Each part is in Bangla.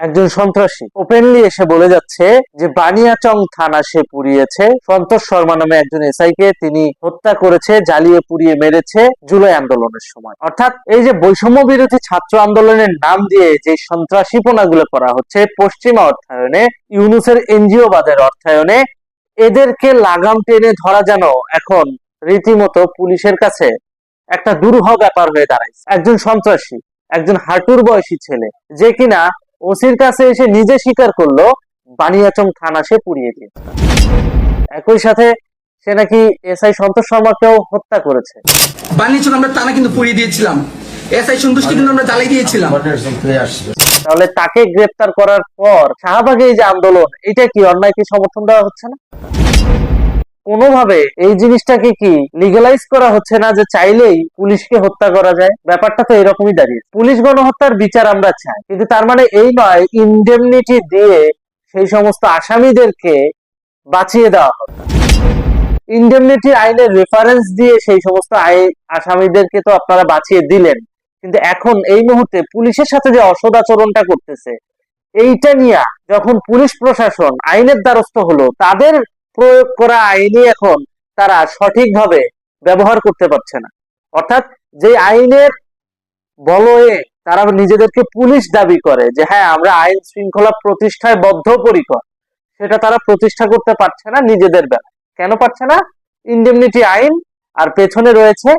একজন সন্ত্রাসী ওপেনলি এসে বলে যাচ্ছে যে বানিয়াচং থানা সে পুড়িয়েছে, সন্তোষ শর্মা নামে একজন এসআই কে তিনি হত্যা করেছে, জ্বালিয়ে পুড়িয়ে মেরেছে জুলাই আন্দোলনের সময়। অর্থাৎ এই যে বৈষম্য বিরোধী ছাত্র আন্দোলনের নাম দিয়ে যে সন্ত্রাসীপনাগুলো করা হচ্ছে পশ্চিমা অর্থায়নে, ইউনুসের এনজিও বাদের অর্থায়নে, এদেরকে লাগাম টেনে ধরা যেন এখন রীতিমতো পুলিশের কাছে একটা দুরূহ ব্যাপার হয়ে দাঁড়াইছে। একজন সন্ত্রাসী, একজন হাঁটুর বয়সী ছেলে, যে কিনা ওসির কাছে এসে নিজে স্বীকার করলো বানিয়াচং থানা সে পুড়িয়ে দিয়েছে। একই সাথে সে নাকি এসআই সন্তোষ শর্মাকেও হত্যা করেছে। বানিয়াচং আমরা থানা কিন্তু পুড়িয়ে দিয়েছিলাম, এসআই সন্তোষকে কিন্তু আমরা জ্বালিয়ে দিয়েছিলাম। তাহলে তাকে গ্রেফতার করার পর শাহবাগে এই যে আন্দোলন, এটা কি অন্যায়কে সমর্থন দেওয়া হচ্ছে না? কোনোভাবে এই জিনিসটাকে কি লিগালাইজ করা হচ্ছে না যে চাইলেই পুলিশকে হত্যা করা যায়? ব্যাপারটা তো এরকমই দাঁড়িয়ে। পুলিশ গণহত্যার বিচার আমরা চাই, কিন্তু তার মানে এই নয় ইনডেমনিটি দিয়ে সেই সমস্ত আসামিদেরকে বাঁচিয়ে দেওয়া হবে। ইনডেমনিটি আইনের রেফারেন্স দিয়ে সেই সমস্ত আসামিদেরকে তো আপনারা বাঁচিয়ে দিলেন, কিন্তু এখন এই মুহূর্তে পুলিশের সাথে যে অসদাচরণটা করতেছে, এইটা নিয়ে যখন পুলিশ প্রশাসন আইনের দ্বারস্থ হলো, তাদের প্রয়োগ করা আইনই এখন তারা সঠিকভাবে ব্যবহার করতে পারছে না। অর্থাৎ যে আইনের বলয়ে তারা নিজেদেরকে পুলিশ দাবি করে যে হ্যাঁ আমরা আইন শৃঙ্খলা প্রতিষ্ঠায় বদ্ধপরিকর, সেটা তারা প্রতিষ্ঠা করতে পারছে না নিজেদের বেলায়। কেন পারছে না? ইনডেমনিটি আইন, আর পেছনে রয়েছে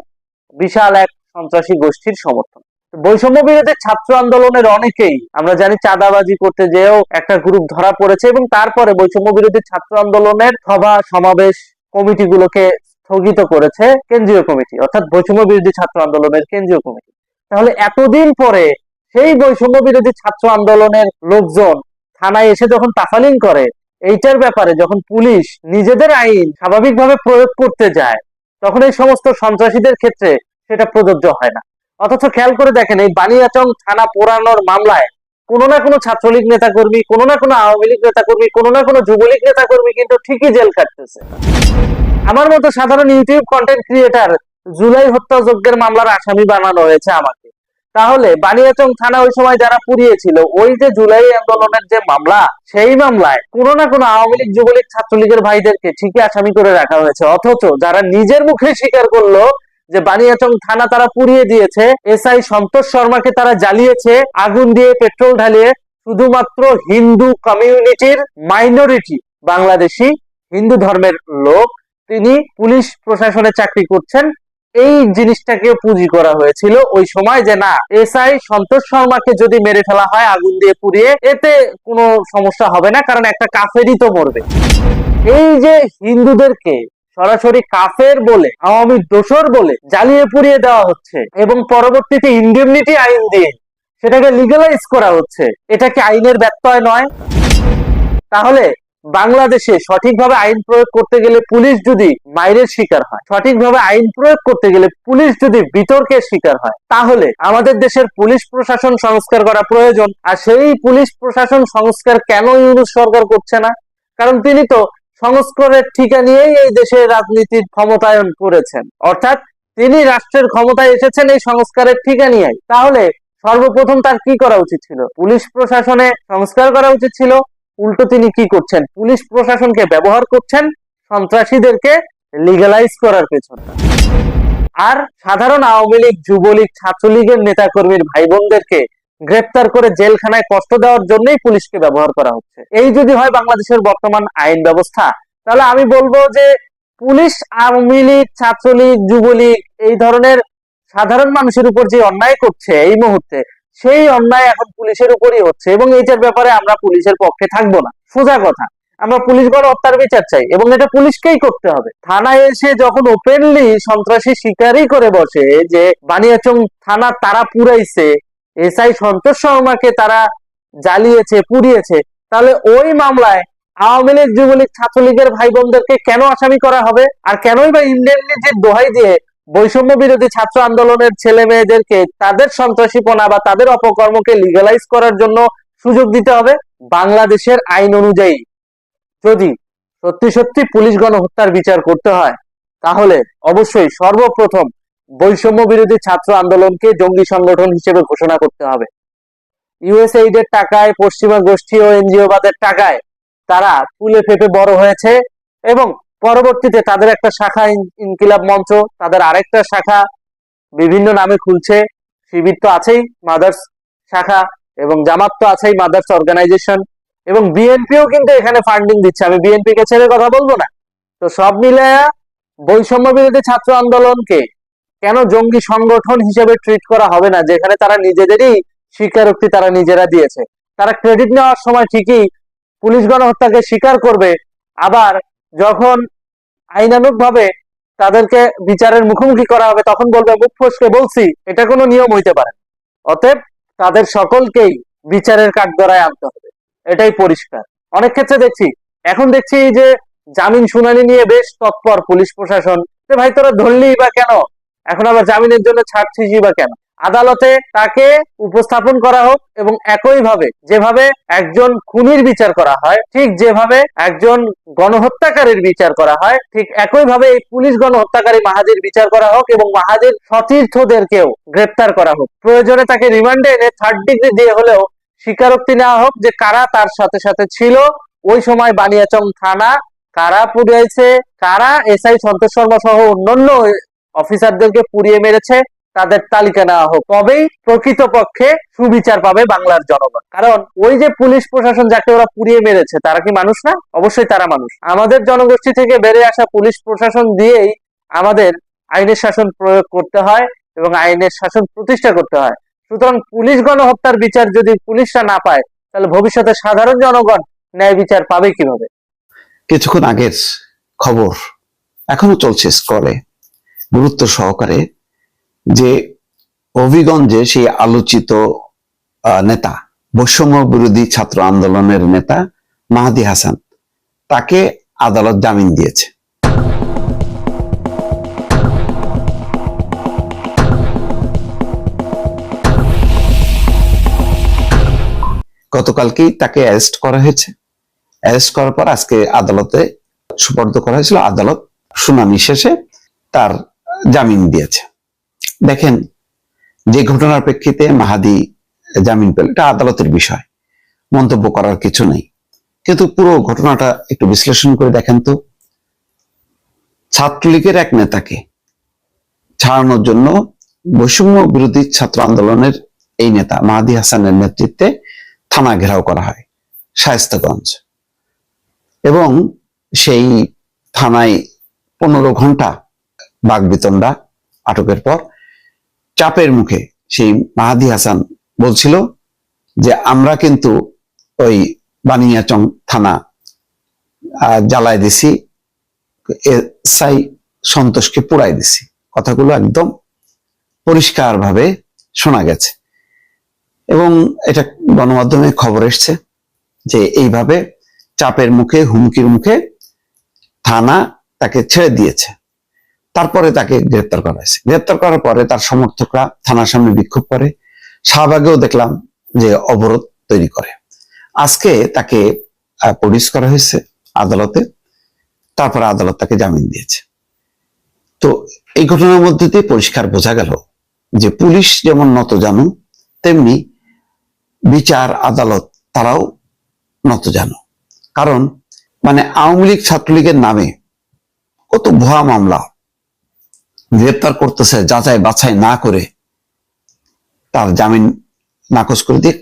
বিশাল এক সন্ত্রাসী গোষ্ঠীর সমর্থন। বৈষম্য বিরোধী ছাত্র আন্দোলনের অনেকেই আমরা জানি চাঁদাবাজি করতে যেও একটা গ্রুপ ধরা পড়েছে, এবং তারপরে বৈষম্য বিরোধী ছাত্র আন্দোলনের সভা সমাবেশ কমিটিগুলোকে স্থগিত করেছে কেন্দ্রীয় কমিটি, অর্থাৎ বৈষম্য বিরোধী ছাত্র আন্দোলনের কেন্দ্রীয় কমিটি। তাহলে এতদিন পরে সেই বৈষম্য বিরোধী ছাত্র আন্দোলনের লোকজন থানায় এসে যখন তাফালিং করে, এইটার ব্যাপারে যখন পুলিশ নিজেদের আইন স্বাভাবিকভাবে প্রয়োগ করতে যায়, তখন এই সমস্ত সন্ত্রাসীদের ক্ষেত্রে সেটা প্রযোজ্য হয় না। অথচ খেয়াল করে দেখেন, এই বানিয়াচং থানা পোড়ানোর মামলায় কোনো না কোনো ছাত্রলীগ নেতাকর্মী, কোনো না কোনো আওয়ামী লীগ নেতাকর্মী, কোনো না কোনো যুবলীগ নেতাকর্মী কিন্তু ঠিকই জেল কাটতেছে। আমার মতো সাধারণ ইউটিউব কন্টেন্ট ক্রিয়েটার জুলাই হত্যাযজ্ঞের মামলার আসামি বানানো হয়েছে আমাকে। তাহলে বানিয়াচং থানা ওই সময় যারা পুড়িয়েছিল, ওই যে জুলাই আন্দোলনের যে মামলা, সেই মামলায় কোনো না কোনো আওয়ামী লীগ, যুবলীগ, ছাত্রলীগের ভাইদেরকে ঠিকই আসামি করে রাখা হয়েছে। অথচ যারা নিজের মুখে স্বীকার করলো যে বানিয়াচং থানা তারা পুড়িয়ে দিয়েছে, এসআই সন্তোষ শর্মাকে তারা জ্বালিয়েছে আগুন দিয়ে, পেট্রোল ঢালিয়ে, শুধুমাত্র হিন্দু কমিউনিটির মাইনরিটি বাংলাদেশি হিন্দু ধর্মের লোক, তিনি পুলিশ প্রশাসনে চাকরি করছেন, এই জিনিসটাকে পুঁজি করা হয়েছিল ওই সময় যে না, এসআই সন্তোষ শর্মাকে যদি মেরে ফেলা হয় আগুন দিয়ে পুড়িয়ে, এতে কোনো সমস্যা হবে না, কারণ একটা কাফেরই তো মরবে। এই যে হিন্দুদেরকে সরাসরি কাফের বলে, আওয়ামী দোসর বলে জ্বালিয়ে পুড়িয়ে দেওয়া হচ্ছে, এবং পরবর্তীতে ইনডেমনিটি আইন দিয়ে সেটাকে লিগালাইজ করা হচ্ছে, এটা কি আইনের ব্যত্যয় নয়? তাহলে বাংলাদেশে সঠিকভাবে আইন প্রয়োগ করতে গেলে পুলিশ যদি মাইরের শিকার হয়, সঠিকভাবে আইন প্রয়োগ করতে গেলে পুলিশ যদি বিতর্কের শিকার হয়, তাহলে আমাদের দেশের পুলিশ প্রশাসন সংস্কার করা প্রয়োজন। আর সেই পুলিশ প্রশাসন সংস্কার কেন ইউনূস সরকার করছে না? কারণ তিনি তো সংস্কারের ঠিকা নিয়েই এই দেশের রাজনীতির ক্ষমতায়ন করেছেন, অর্থাৎ তিনি রাষ্ট্রের ক্ষমতায় এসেছেন এই সংস্কারের ঠিকা নিয়ে। তাহলে সর্বপ্রথম তার কি করা উচিত ছিল? পুলিশ প্রশাসনে সংস্কার করা উচিত ছিল। উল্টো তিনি কি করছেন? পুলিশ প্রশাসনকে ব্যবহার করছেন সন্ত্রাসীদেরকে লিগালাইজ করার পেছনে। আর সাধারণ আওয়ামী লীগ, যুবলীগ, ছাত্রলীগের নেতাকর্মীর ভাই বোনদেরকে গ্রেফতার করে জেলখানায় কষ্ট দেওয়ার জন্যই পুলিশকে ব্যবহার করা হচ্ছে। এই যদি হয় বাংলাদেশের বর্তমান আইন ব্যবস্থা, তাহলে আমি বলবো যে পুলিশ আওয়ামী লীগ, ছাত্রলীগ, যুবলীগ এই ধরনের সাধারণ মানুষের উপর যে অন্যায় করছে এই মুহূর্তে, সেই অন্যায় এখন পুলিশের উপরই হচ্ছে, এবং এইটার ব্যাপারে আমরা পুলিশের পক্ষে থাকবো না। সোজা কথা, আমরা পুলিশ গণহত্যার বিচার চাই, এবং এটা পুলিশকেই করতে হবে। থানায় এসে যখন ওপেনলি সন্ত্রাসী স্বীকারই করে বসে যে বানিয়াচং থানা তারা পুড়াইছে, এসআই সন্তোষ শর্মাকে তারা জ্বালিয়েছে, পুড়িয়েছে, তাহলে ওই মামলায় আওয়ামী লীগ, যুবলীগ, ছাত্রলীগের ভাই বোনদেরকে কেন আসামি করা হবে? আর কেনই বা ইনডেমনিটির দোহাই দিয়ে বৈষম্য বিরোধী ছাত্র আন্দোলনের ছেলে মেয়েদেরকে তাদের সন্ত্রাসীপনা বা তাদের অপকর্মকে লিগালাইজ করার জন্য সুযোগ দিতে হবে? বাংলাদেশের আইন অনুযায়ী যদি সত্যি সত্যি পুলিশ গণহত্যার বিচার করতে হয়, তাহলে অবশ্যই সর্বপ্রথম বৈষম্য বিরোধী ছাত্র আন্দোলনকে জঙ্গি সংগঠন হিসেবে ঘোষণা করতে হবে। ইউএসএইড এর টাকায়, পশ্চিমা গোষ্ঠী ও এনজিও বাদের টাকায় তারা ফুলে ফেপে বড় হয়েছে এবং পরবর্তীতে তাদের একটা শাখা ইনকিলাব মঞ্চ, তাদের আরেকটা শাখা বিভিন্ন নামে খুলছে। শিবির তো আছেই মাদার্স শাখা, এবং জামাত তো আছেই মাদার্স অর্গানাইজেশন, এবং বিএনপিও কিন্তু এখানে ফান্ডিং দিচ্ছে। আমি বিএনপি কে ছেড়ে কথা বলবো না। তো সব মিলায়া বৈষম্য বিরোধী ছাত্র আন্দোলনকে কেন জঙ্গি সংগঠন হিসেবে ট্রিট করা হবে না, যেখানে তারা নিজেদেরই স্বীকারোক্তি তারা নিজেরা দিয়েছে। তারা ক্রেডিট নেওয়ার সময় ঠিকই পুলিশ গণহত্যাকে স্বীকার করবে, আবার যখন আইনানুগ ভাবে তাদেরকে বিচারের মুখোমুখি করা হবে তখন বলবে মুখ ফসকে বলছি। এটা কোনো নিয়ম হইতে পারে না। অতএব তাদের সকলকেই বিচারের কাঠগড়ায় আনতে হবে, এটাই পরিষ্কার। অনেক ক্ষেত্রে দেখছি যে জামিন শুনানি নিয়ে বেশ তৎপর পুলিশ প্রশাসন। ভাই তোরা ধরলি বা কেন, এখন আবার জামিনের জন্য ছাড়ছিস বা কেন? আদালতে তাকে উপস্থাপন করা হোক, এবং একইভাবে যেভাবে একজন খুনির বিচার করা হয়, ঠিক যেভাবে একজন গণহত্যাকারীর বিচার করা হয়, ঠিক একইভাবে এই পুলিশ গণহত্যাকারী মাহাদির বিচার করা হোক, এবং মাহাদির সতীর্থদেরকেও গ্রেপ্তার করা হোক। প্রয়োজনে তাকে রিমান্ডে এনে 3rd ডিগ্রি দিয়ে হলেও স্বীকারোক্তি নেওয়া হোক যে কারা তার সাথে সাথে ছিল, ওই সময় বানিয়াচং থানা কারা পুড়িয়েছে, কারা এসআই সন্তোষ শর্মা সহ অন্যান্য অফিসারদেরকে পুড়িয়ে মেরেছে, তাদের তালিকা নেওয়া হোক। তবেই প্রকৃতপক্ষে সুবিচার পাবে বাংলার জনগণ। কারণ ওই যে পুলিশ প্রশাসন যাকে ওরা পুড়িয়ে মেরেছে, তারা কি মানুষ না? অবশ্যই তারা মানুষ। আমাদের জনগোষ্ঠী থেকে বেড়ে আসা পুলিশ প্রশাসন দিয়েই আমাদের আইনের শাসন প্রয়োগ করতে হয় এবং আইনের শাসন প্রতিষ্ঠা করতে হয়। সুতরাং পুলিশ গণহত্যার বিচার যদি পুলিশরা না পায়, তাহলে ভবিষ্যতে সাধারণ জনগণ ন্যায় বিচার পাবে কিভাবে? কিছুক্ষণ আগের খবর এখনো চলছে স্ক্রলে গুরুত্ব সহকারে, যে হবিগঞ্জে সেই আলোচিত নেতা, বৈষম্য বিরোধী ছাত্র আন্দোলনের নেতা মাহাদি হাসান, তাকে আদালত জামিন দিয়েছে। গতকালকেই তাকে অ্যারেস্ট করা হয়েছে। অ্যারেস্ট করার পর আজকে আদালতে সুপর্দ করা হয়েছিল। আদালত শুনানি শেষে তার জামিন দিয়েছে। দেখেন, যে ঘটনার প্রেক্ষিতে মাহাদি জামিন পেল, এটা আদালতের বিষয়, মন্তব্য করার কিছু নেই। কিন্তু পুরো ঘটনাটা একটু বিশ্লেষণ করে দেখেন তো। ছাত্রলীগের এক নেতাকে ছাড়ানোর জন্য বৈষম্য বিরোধী ছাত্র আন্দোলনের এই নেতা মাহাদি হাসানের নেতৃত্বে থানা ঘেরাও করা হয় শায়েস্তাগঞ্জ, এবং সেই থানায় 15 ঘন্টা বাকবিতণ্ডা। আটকের পর চাপের মুখে সেই মাহাদি হাসান বলছিল যে আমরা কিন্তু ওই বানিয়াচং থানা জ্বালায় দিছি, এসআই সন্তোষকে পুড়াই দিছি। কথাগুলো একদম পরিষ্কার ভাবে শোনা গেছে, এবং এটা গণমাধ্যমে খবর এসছে যে এইভাবে চাপের মুখে, হুমকির মুখে থানা তাকে ছেড়ে দিয়েছে। তারপরে তাকে গ্রেপ্তার করা হয়েছে। গ্রেপ্তার করার পরে তার সমর্থকরা থানার সামনে বিক্ষোভ করে। শাহবাগেও দেখলাম যে অবরোধ তৈরি করে। আজকে তাকে প্রডিউস করা হয়েছে আদালতে, তারপরে আদালত তাকে জামিন দিয়েছে। তো এই ঘটনার মধ্যে দিয়ে পরিষ্কার বোঝা গেল যে পুলিশ যেমন নতজানু, তেমনি বিচার আদালত তারাও নতজানু। কারণ আওয়ামী লীগ ছাত্রলীগের নামে কত ভুয়া মামলা গ্রেপ্তার করতেছে, যাচাই বাছাই না করে তার জামিন নাকচ করে দিয়ে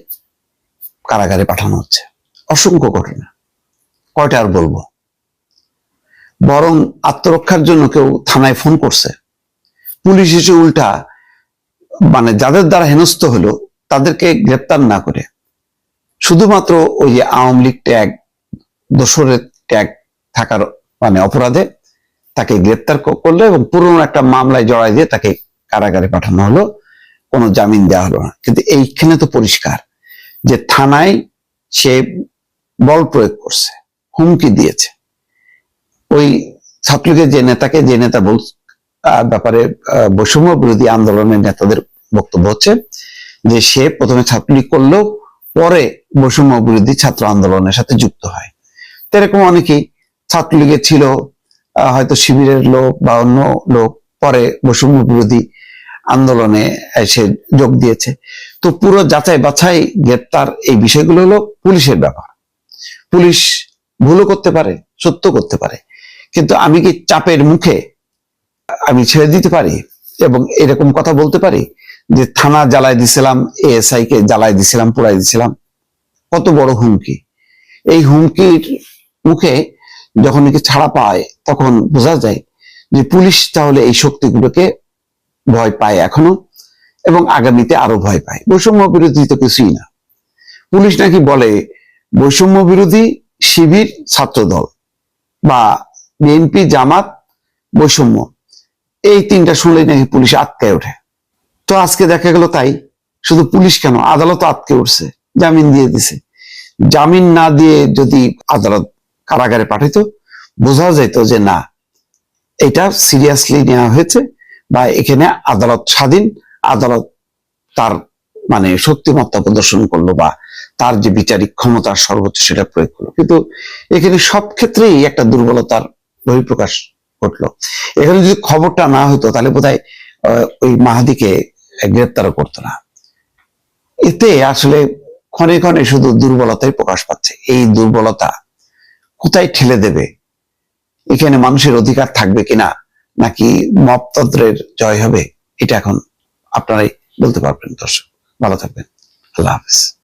কারাগারে পাঠানো হচ্ছে। অসংখ্য ঘটনা, কয়টা আর বলবো। বরং আত্মরক্ষার জন্য কেউ থানায় ফোন করছে, পুলিশ এসে উল্টা যাদের দ্বারা হেনস্থ হলো তাদেরকে গ্রেপ্তার না করে শুধুমাত্র ওই যে আওয়ামী লীগ ট্যাগ, দোসরের ট্যাগ থাকার অপরাধে তাকে গ্রেপ্তার করলো এবং পুরনো একটা মামলায় জড়াই দিয়ে তাকে কারাগারে পাঠানো হলো, কোনো জামিন দেওয়া হলো না। কিন্তু এইখানে তো পরিষ্কার যে থানায় সে বল প্রয়োগ করছে, হুমকি দিয়েছে। ওই ছাত্রলীগের যে নেতা ব্যাপারে বৈষম্য বিরোধী আন্দোলনের নেতাদের বক্তব্য হচ্ছে যে সে প্রথমে ছাত্রলীগ করলেও পরে বৈষম্য বিরোধী ছাত্র আন্দোলনের সাথে যুক্ত হয়। এরকম অনেকেই ছাত্রলীগের ছিল, হয়তো শিবিরের লোক বা অন্য লোক, পরে বৈষম্য বিরোধী আন্দোলনে এসে যোগ দিয়েছে। তো পুরো যাচাই বাছাই গ্রেপ্তার এই বিষয়গুলো হলো পুলিশের ব্যাপার। পুলিশ ভুলও করতে পারে, সত্য করতে পারে, কিন্তু আমি কি চাপের মুখে আমি ছেড়ে দিতে পারি এবং এরকম কথা বলতে পারি যে থানা জ্বালায় দিছিলাম, এএসআই কে জ্বালায় দিছিলাম, পোড়াই দিছিলাম? কত বড় হুমকি! এই হুমকির মুখে যখন নাকি ছাড়া পায় তখন বোঝা যায় যে পুলিশ তাহলে এই শক্তিগুলোকে ভয় পায় এখনো, এবং আগামীতে আরো ভয় পায়। বৈষম্য বিরোধী তো কিছুই না। পুলিশ নাকি বলে বৈষম্য বিরোধী শিবির, ছাত্রদল বা বিএনপি, জামাত, বৈষম্য, এই তিনটা শুনলেই নাকি পুলিশ আটকায় ওঠে। তো আজকে দেখা গেল তাই। শুধু পুলিশ কেন, আদালত আটকে উঠছে, জামিন দিয়ে দিছে। জামিন না দিয়ে যদি আদালত কারাগারে পাঠাইত, বোঝা যেত যে না, এটা সিরিয়াসলি নেওয়া হয়েছে বা এখানে আদালত স্বাধীন, আদালত তার মানে শক্তিমত্তা প্রদর্শন করলো বা তার যে বিচারিক ক্ষমতার সর্বোচ্চ সেটা প্রয়োগ করলো। কিন্তু এখানে সব ক্ষেত্রেই একটা দুর্বলতার বহিঃপ্রকাশ ঘটলো। এখানে যদি খবরটা না হতো তাহলে বোধহয় ওই মাহাদিকে গ্রেপ্তারও করতো না। এতে আসলে ক্ষণে ক্ষণে শুধু দুর্বলতাই প্রকাশ পাচ্ছে। এই দুর্বলতা কোথায় ঠেলে দেবে? এখানে মানুষের অধিকার থাকবে কিনা, নাকি মবতন্ত্রের জয় হবে, এটা এখন আপনারাই বলতে পারবেন। দর্শক, ভালো থাকবেন। আল্লাহ হাফেজ।